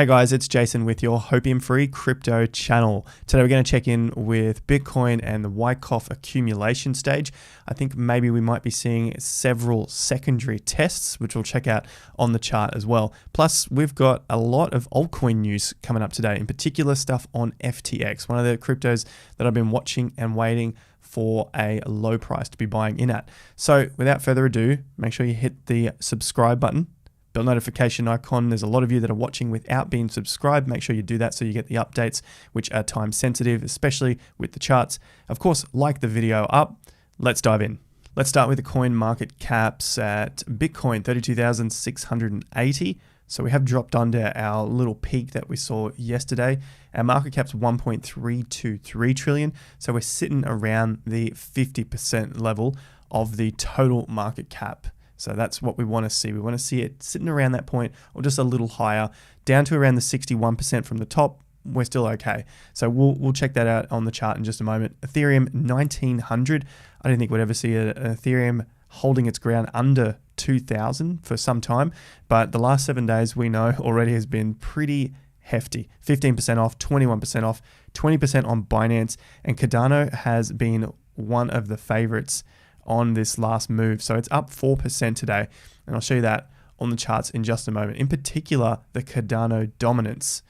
Hey guys, it's Jason with your Hopium-free crypto channel. Today we're going to check in with Bitcoin and the Wyckoff accumulation stage. I think maybe we might be seeing several secondary tests, which we'll check out on the chart as well. Plus, we've got a lot of altcoin news coming up today, in particular stuff on FTX, one of the cryptos that I've been watching and waiting for a low price to be buying in at. So without further ado, make sure you hit the subscribe button. Bell notification icon. There's a lot of you that are watching without being subscribed. Make sure you do that so you get the updates, which are time sensitive, especially with the charts. Of course, like the video up. Let's dive in. Let's start with the coin market caps at Bitcoin, 32,680. So we have dropped under our little peak that we saw yesterday. Our market cap's 1.323 trillion. So we're sitting around the 50% level of the total market cap. So that's what we want to see. We want to see it sitting around that point or just a little higher, down to around the 61% from the top. We're still okay. So we'll check that out on the chart in just a moment. Ethereum 1900. I don't think we'd ever see an Ethereum holding its ground under 2000 for some time, but the last 7 days we know already has been pretty hefty. 15% off, 21% off, 20% on Binance, and Cardano has been one of the favorites on this last move. So it's up 4% today, and I'll show you that on the charts in just a moment. In particular, the Cardano dominance.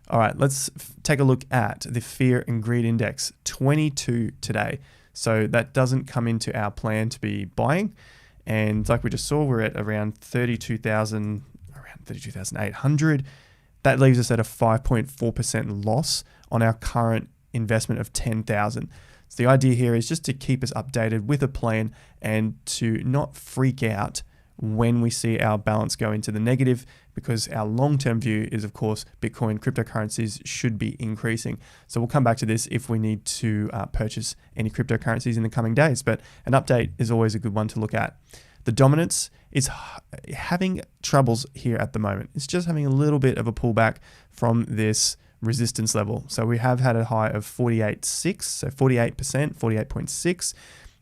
All right, let's take a look at the fear and greed index, 22 today. So that doesn't come into our plan to be buying. And like we just saw, we're at around 32,800. That leaves us at a 5.4% loss on our current investment of 10,000. So the idea here is just to keep us updated with a plan and to not freak out when we see our balance go into the negative, because our long-term view is, of course, Bitcoin cryptocurrencies should be increasing. So we'll come back to this if we need to purchase any cryptocurrencies in the coming days, but an update is always a good one to look at. The dominance is having troubles here at the moment. It's just having a little bit of a pullback from this resistance level. So we have had a high of 48.6, so 48%, 48.6,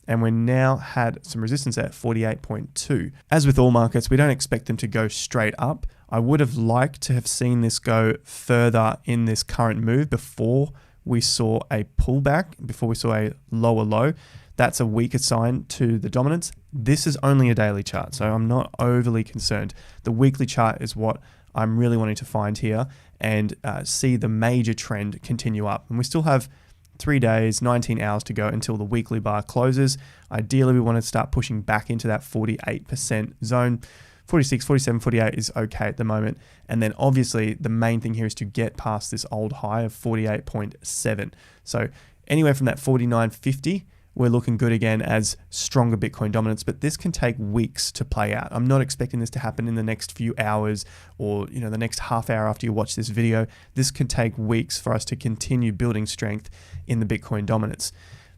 and we now had some resistance at 48.2. As with all markets, we don't expect them to go straight up. I would have liked to have seen this go further in this current move before we saw a pullback, before we saw a lower low. That's a weaker sign to the dominance. This is only a daily chart, so I'm not overly concerned. The weekly chart is what I'm really wanting to find here and see the major trend continue up. And we still have 3 days, 19 hours to go until the weekly bar closes. Ideally, we want to start pushing back into that 48% zone. 46, 47, 48 is okay at the moment. And then obviously the main thing here is to get past this old high of 48.7. So anywhere from that 49.50, we're looking good again as stronger Bitcoin dominance, but this can take weeks to play out. I'm not expecting this to happen in the next few hours or the next half hour after you watch this video. This could take weeks for us to continue building strength in the Bitcoin dominance.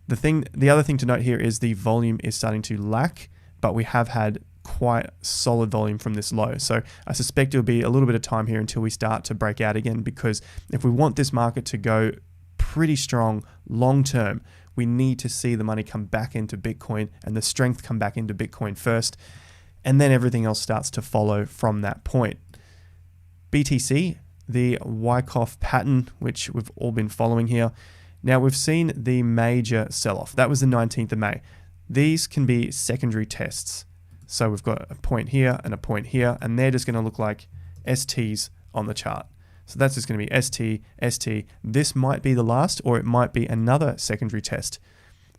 The other thing to note here is the volume is starting to lack, but we have had quite solid volume from this low. So I suspect it'll be a little bit of time here until we start to break out again, because if we want this market to go pretty strong long term, we need to see the money come back into Bitcoin and the strength come back into Bitcoin first, and then everything else starts to follow from that point. BTC, the Wyckoff pattern, which we've all been following here. Now we've seen the major sell-off. That was the 19th of May. These can be secondary tests. So we've got a point here and a point here, and they're just going to look like STs on the chart. So that's just going to be ST, ST. This might be the last, or it might be another secondary test.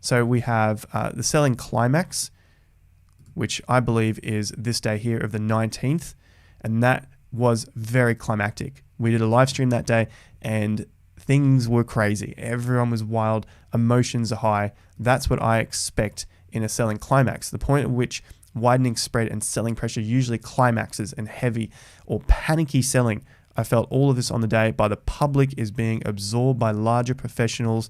So we have the selling climax, which I believe is this day here of the 19th. And that was very climactic. We did a live stream that day and things were crazy. Everyone was wild. Emotions are high. That's what I expect in a selling climax, the point at which widening spread and selling pressure usually climaxes and heavy or panicky selling. I felt all of this on the day, but the public is being absorbed by larger professional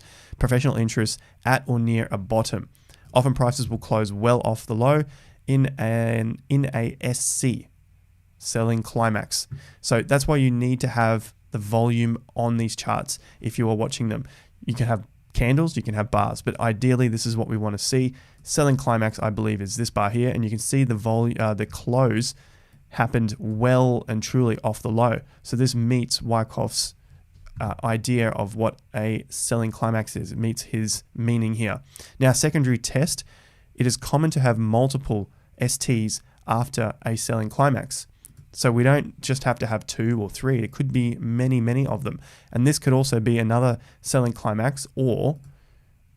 interests at or near a bottom. Often prices will close well off the low in a SC, selling climax. So that's why you need to have the volume on these charts if you are watching them. You can have candles, you can have bars, but ideally this is what we want to see. Selling climax, I believe, is this bar here, and you can see the close happened well and truly off the low. So this meets Wyckoff's idea of what a selling climax is. It meets his meaning here. Now, secondary test, it is common to have multiple STs after a selling climax. So we don't just have to have 2 or 3. It could be many, many of them. And this could also be another selling climax, or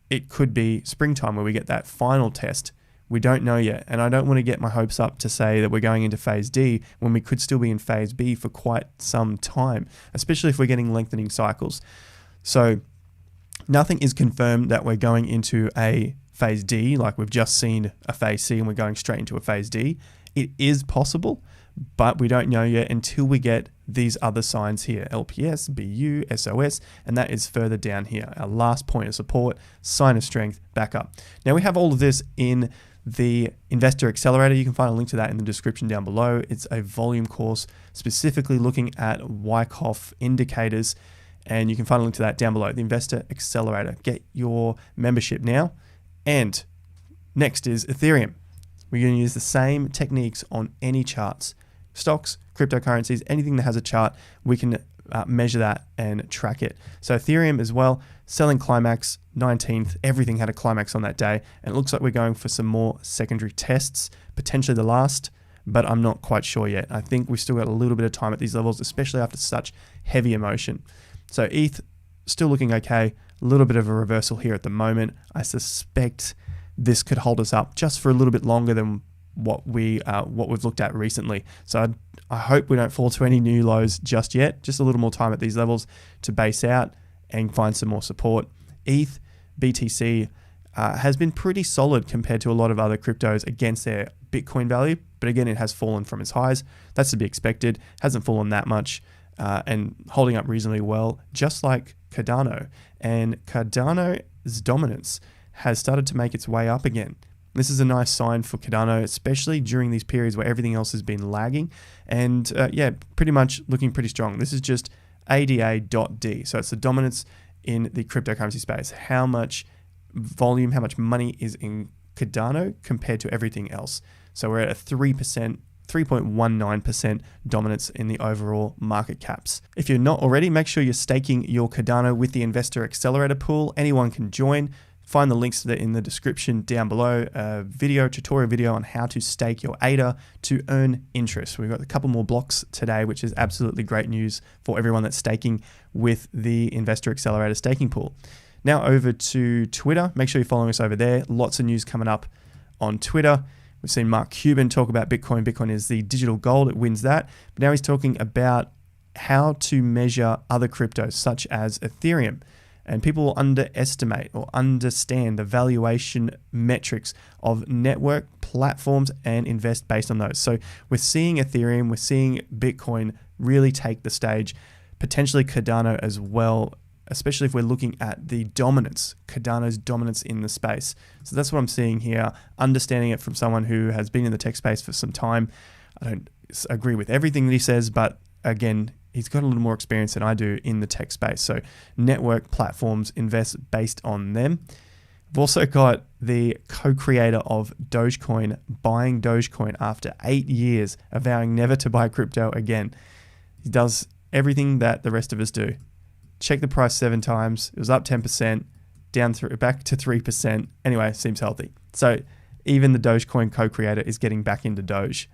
it could be springtime where we get that final test. We don't know yet. And I don't want to get my hopes up to say that we're going into phase D when we could still be in phase B for quite some time, especially if we're getting lengthening cycles. So nothing is confirmed that we're going into a phase D, like we've just seen a phase C and we're going straight into a phase D. It is possible, but we don't know yet until we get these other signs here, LPS, BU, SOS, and that is further down here. Our last point of support, sign of strength, back up. Now we have all of this in the Investor Accelerator. You can find a link to that in the description down below. It's a volume course specifically looking at Wyckoff indicators, and you can find a link to that down below, the Investor Accelerator. Get your membership now. And next is Ethereum. We're going to use the same techniques on any charts. Stocks, cryptocurrencies, anything that has a chart, we can measure that and track it. So Ethereum as well, selling climax 19th, everything had a climax on that day. And it looks like we're going for some more secondary tests, potentially the last, but I'm not quite sure yet. I think we've still got a little bit of time at these levels, especially after such heavy emotion. So ETH still looking okay, a little bit of a reversal here at the moment. I suspect this could hold us up just for a little bit longer than what we've looked at recently. So I hope we don't fall to any new lows just yet. Just a little more time at these levels to base out and find some more support. ETH, BTC has been pretty solid compared to a lot of other cryptos against their Bitcoin value, but again, it has fallen from its highs. That's to be expected. Hasn't fallen that much and holding up reasonably well, just like Cardano. And Cardano's dominance has started to make its way up again. This is a nice sign for Cardano, especially during these periods where everything else has been lagging. And yeah, pretty much looking pretty strong. This is just ADA.D. So it's the dominance in the cryptocurrency space. How much volume, how much money is in Cardano compared to everything else. So we're at a 3.19% dominance in the overall market caps. If you're not already, make sure you're staking your Cardano with the Investor Accelerator pool. Anyone can join. Find the links to that in the description down below. A tutorial video on how to stake your ADA to earn interest. We've got a couple more blocks today, which is absolutely great news for everyone that's staking with the Investor Accelerator staking pool. Now over to Twitter. Make sure you're following us over there. Lots of news coming up on Twitter. We've seen Mark Cuban talk about Bitcoin. Bitcoin is the digital gold. It wins that. But now he's talking about how to measure other cryptos, such as Ethereum. And people will underestimate or understand the valuation metrics of network platforms and invest based on those. So we're seeing Ethereum, we're seeing Bitcoin really take the stage, potentially Cardano as well, especially if we're looking at the dominance, Cardano's dominance in the space. So that's what I'm seeing here, understanding it from someone who has been in the tech space for some time. I don't agree with everything that he says, but again, he's got a little more experience than I do in the tech space. So network platforms, invest based on them. We've also got the co-creator of Dogecoin buying Dogecoin after 8 years, avowing never to buy crypto again. He does everything that the rest of us do. Check the price 7 times. It was up 10%, back to 3%. Anyway, seems healthy. So even the Dogecoin co-creator is getting back into Doge.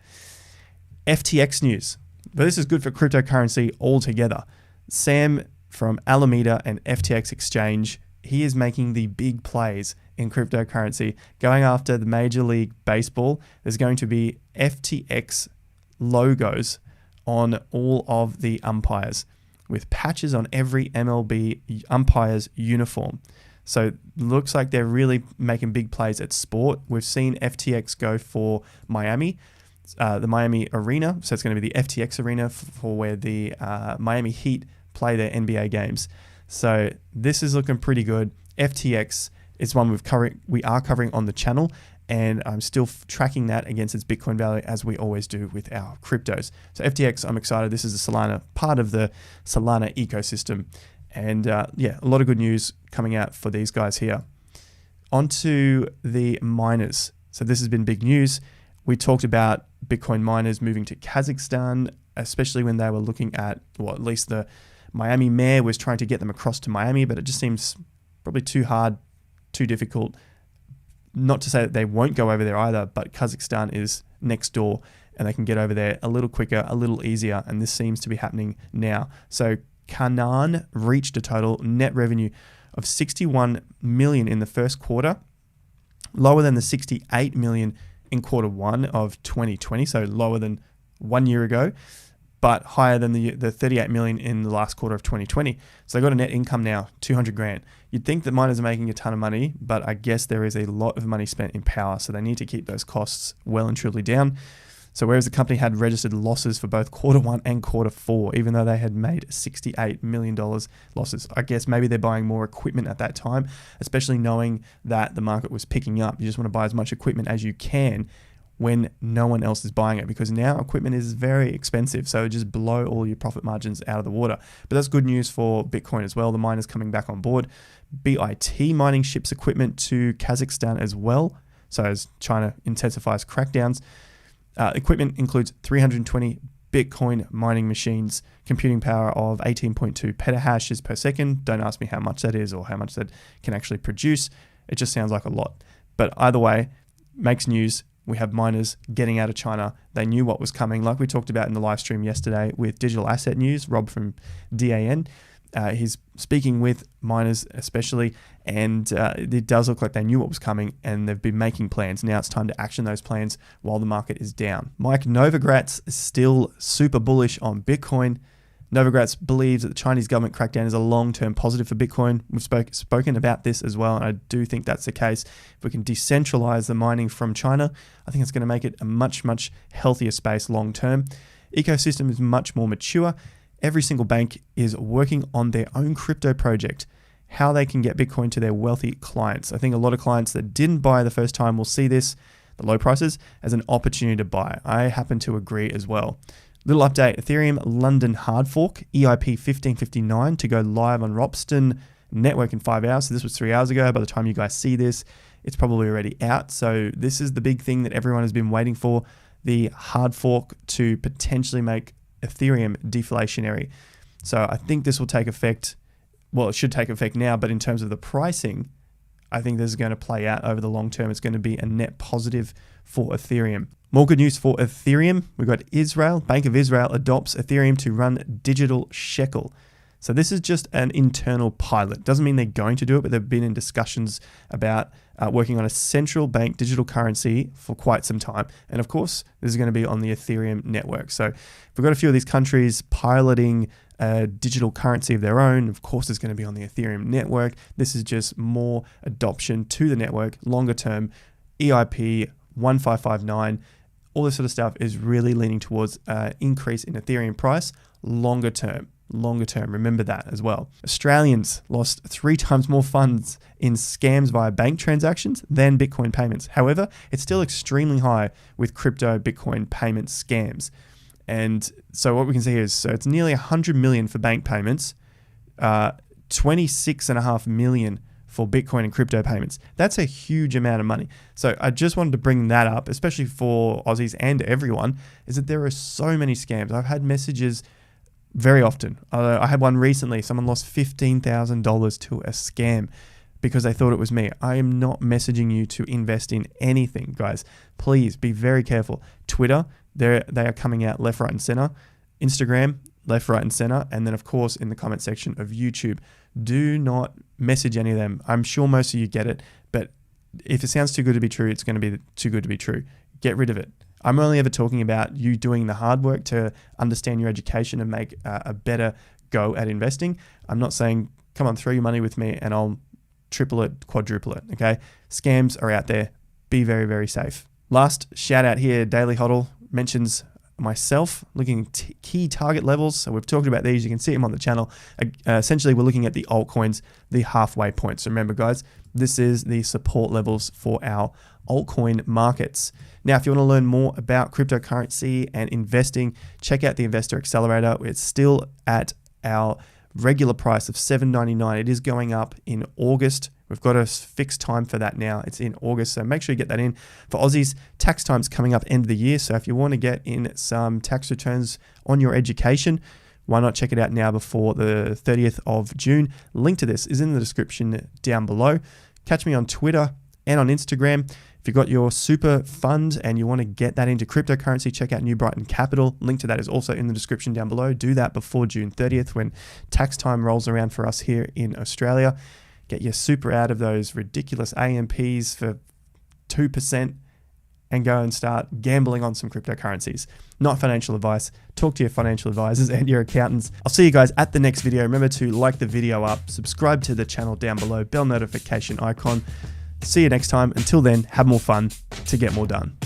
FTX news. But this is good for cryptocurrency altogether. Sam from Alameda and FTX Exchange, he is making the big plays in cryptocurrency, going after the Major League Baseball. There's going to be FTX logos on all of the umpires with patches on every MLB umpire's uniform. So it looks like they're really making big plays at sport. We've seen FTX go for Miami. The Miami Arena, so it's going to be the FTX Arena for where the Miami Heat play their NBA games. So this is looking pretty good. FTX is one we are covering on the channel, and I'm still tracking that against its Bitcoin value as we always do with our cryptos. So FTX, I'm excited. This is a Solana, part of the Solana ecosystem, and yeah, a lot of good news coming out for these guys here. Onto the miners. So this has been big news. We talked about Bitcoin miners moving to Kazakhstan, especially when they were looking at, well, at least the Miami mayor was trying to get them across to Miami, but it just seems probably too hard, too difficult. Not to say that they won't go over there either, but Kazakhstan is next door and they can get over there a little quicker, a little easier, and this seems to be happening now. So Canaan reached a total net revenue of 61 million in the first quarter, lower than the 68 million in quarter one of 2020, so lower than 1 year ago, but higher than the 38 million in the last quarter of 2020. So they got a net income now, 200 grand. You'd think that miners are making a ton of money, but I guess there is a lot of money spent in power, so they need to keep those costs well and truly down. So whereas the company had registered losses for both quarter one and quarter four, even though they had made $68 million losses, I guess maybe they're buying more equipment at that time, especially knowing that the market was picking up. You just want to buy as much equipment as you can when no one else is buying it, because now equipment is very expensive. So just blow all your profit margins out of the water. But that's good news for Bitcoin as well. The miners coming back on board. BIT mining ships equipment to Kazakhstan as well. So as China intensifies crackdowns, equipment includes 320 Bitcoin mining machines, computing power of 18.2 petahashes per second. Don't ask me how much that is or how much that can actually produce. It just sounds like a lot. But either way, makes news. We have miners getting out of China. They knew what was coming, like we talked about in the live stream yesterday with Digital Asset News, Rob from DAN. He's speaking with miners especially, and it does look like they knew what was coming and they've been making plans. Now it's time to action those plans while the market is down. Mike Novogratz is still super bullish on Bitcoin. Novogratz believes that the Chinese government crackdown is a long-term positive for Bitcoin. We've spoken about this as well, and I do think that's the case. If we can decentralize the mining from China, I think it's going to make it a much, much healthier space long-term. Ecosystem is much more mature. Every single bank is working on their own crypto project, how they can get Bitcoin to their wealthy clients. I think a lot of clients that didn't buy the first time will see this, the low prices, as an opportunity to buy. I happen to agree as well. Little update, Ethereum London hard fork, EIP 1559 to go live on Ropsten network in 5 hours. So this was 3 hours ago. By the time you guys see this, it's probably already out. So this is the big thing that everyone has been waiting for, the hard fork to potentially make Ethereum deflationary. So I think this will take effect. Well, it should take effect now, but in terms of the pricing, I think this is going to play out over the long term. It's going to be a net positive for Ethereum. More good news for Ethereum. We've got Israel. Bank of Israel adopts Ethereum to run digital shekel. So this is just an internal pilot. Doesn't mean they're going to do it, but they've been in discussions about working on a central bank digital currency for quite some time. And of course, this is going to be on the Ethereum network. So we've got a few of these countries piloting a digital currency of their own. Of course, it's going to be on the Ethereum network. This is just more adoption to the network, longer term. EIP 1559, all this sort of stuff is really leaning towards increase in Ethereum price longer term. Remember that as well. Australians lost 3 times more funds in scams via bank transactions than Bitcoin payments. However, it's still extremely high with crypto Bitcoin payment scams. And so what we can see is, so it's nearly 100 million for bank payments, 26.5 million for Bitcoin and crypto payments. That's a huge amount of money. So I just wanted to bring that up, especially for Aussies and everyone, is that there are so many scams. I've had messages very often. I had one recently. Someone lost $15,000 to a scam because they thought it was me. I am not messaging you to invest in anything, guys. Please be very careful. Twitter, they are coming out left, right, and center. Instagram, left, right, and center. And then, of course, in the comment section of YouTube. Do not message any of them. I'm sure most of you get it, but if it sounds too good to be true, it's going to be too good to be true. Get rid of it. I'm only ever talking about you doing the hard work to understand your education and make a better go at investing. I'm not saying, come on, throw your money with me and I'll triple it, quadruple it, okay? Scams are out there. Be very, very safe. Last shout out here, Daily Hodl mentions myself looking at key target levels. So we've talked about these. You can see them on the channel. Essentially, we're looking at the altcoins, the halfway points. So remember, guys, this is the support levels for our altcoin markets. Now, if you want to learn more about cryptocurrency and investing, check out the Investor Accelerator. It's still at our regular price of $7.99. It is going up in August We've got a fixed time for that now. It's in August, so make sure you get that in. For Aussies, tax time's coming up end of the year, so if you want to get in some tax returns on your education, why not check it out now before the 30th of June? Link to this is in the description down below. Catch me on Twitter and on Instagram. If you've got your super fund and you want to get that into cryptocurrency, check out New Brighton Capital. Link to that is also in the description down below. Do that before June 30th when tax time rolls around for us here in Australia. Get your super out of those ridiculous AMPs for 2% and go and start gambling on some cryptocurrencies. Not financial advice. Talk to your financial advisors and your accountants. I'll see you guys at the next video. Remember to like the video up, subscribe to the channel down below, bell notification icon. See you next time. Until then, have more fun to get more done.